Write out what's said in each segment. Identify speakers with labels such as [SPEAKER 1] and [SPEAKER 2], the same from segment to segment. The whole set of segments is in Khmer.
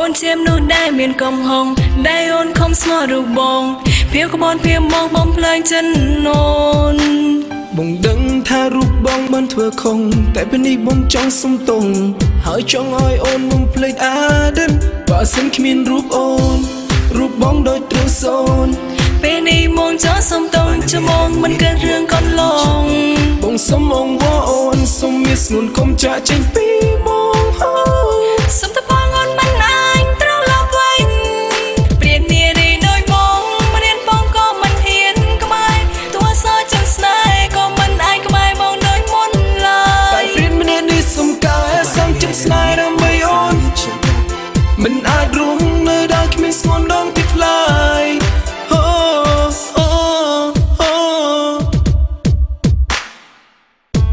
[SPEAKER 1] អូនជាមនុស្សដែលមានកំហុសដែលអូនខំស្មោះរូបបងភៀវក្បនភៀវមកបំភ្លើងចិនអូន
[SPEAKER 2] បងដឹងថារូបបងបានធ្វើខុសតែពេលនេះបងចង់សុំទោសហើយចង់ឲ្យអូនបំភ្លេចអាឌិនបើសិនគ្មានរូបអូនរូបបងដូចត្រូវសូន
[SPEAKER 1] ពេលនេះមកចង់សុំទោសច្មងមិនកើតរឿងកន្លង
[SPEAKER 2] បងសុំអងវអូនសុំមានស្ងួនកុំចាក់ចេញពីបងហើយ
[SPEAKER 1] សុំតែបងអូនមិនអាចត្រូវលបវិញព្រាននារីដោយបងមិនរៀនបងក៏មិនហ៊ានក្បែរតួសោចឹងស្នេហ៍ក៏មិនអាចក្បែរបងដោយមុនឡើយ
[SPEAKER 2] តែព្រានម្នាក់នេះសុំកែសំចិត្តស្នេហ៍ដើម្បីអូនមិនអាចរស់នៅដោយគ្មានស្ងួនដងទីថ្លៃ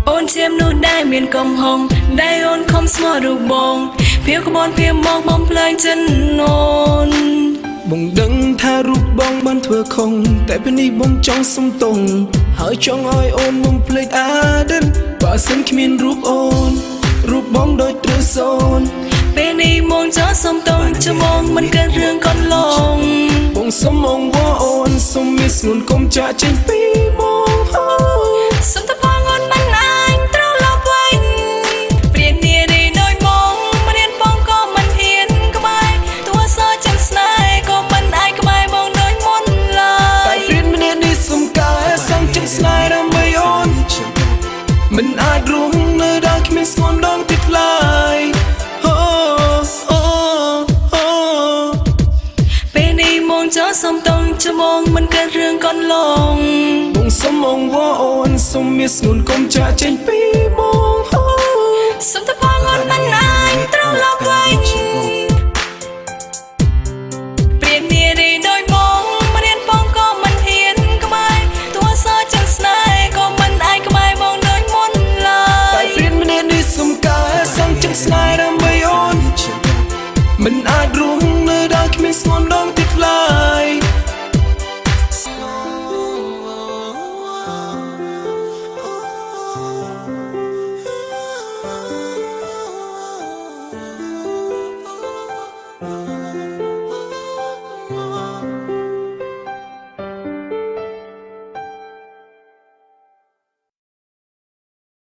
[SPEAKER 1] អូនជាមនុស្សដែលមានកំហុសដែលអូនខំស្មោះរូបបងភៀវក្បនភៀវមកបំភ្លើងចិនអូន
[SPEAKER 2] បងដឹងថារូបបងបានធ្វើខុសតែពេលនេះបងចង់សុំទោសហើយចង់ឲ្យអូនបំភ្លេចអាឌិនបើសិនគ្មានរូបអូនរូបបងដូចត្រូវសូន
[SPEAKER 1] ពេលនេះមកចង់សុំទោសច្មងមិនកើតរឿងកន្លង
[SPEAKER 2] បងសុំអងវអូនសុំមានស្ងួនកុំចាក់ចេញពីបងហើយ
[SPEAKER 1] សុំតែបងអូនមិនអាចត្រូវលបវិញព្រាននារីដោយបងមិនរៀនបងក៏មិនហ៊ានក្បែរតួសោចឹងស្នេហ៍ក៏មិនអាចក្បែរបងដោយមុនឡើ
[SPEAKER 2] យតែព្រានម្នាក់នេះសុំកែសំចិត្តស្នេហ៍ដើម្បីអូនមិនអាចរស់នៅដោយគ្មានស្ងួនដងទីថ្លៃ
[SPEAKER 1] ពេលនេះមកចង់សុំទោសច្មងមិនកើតរឿងកន្លង
[SPEAKER 2] បងសុំអងវអូនសុំមានស្ងួនកុំចាក់ចេញពីបង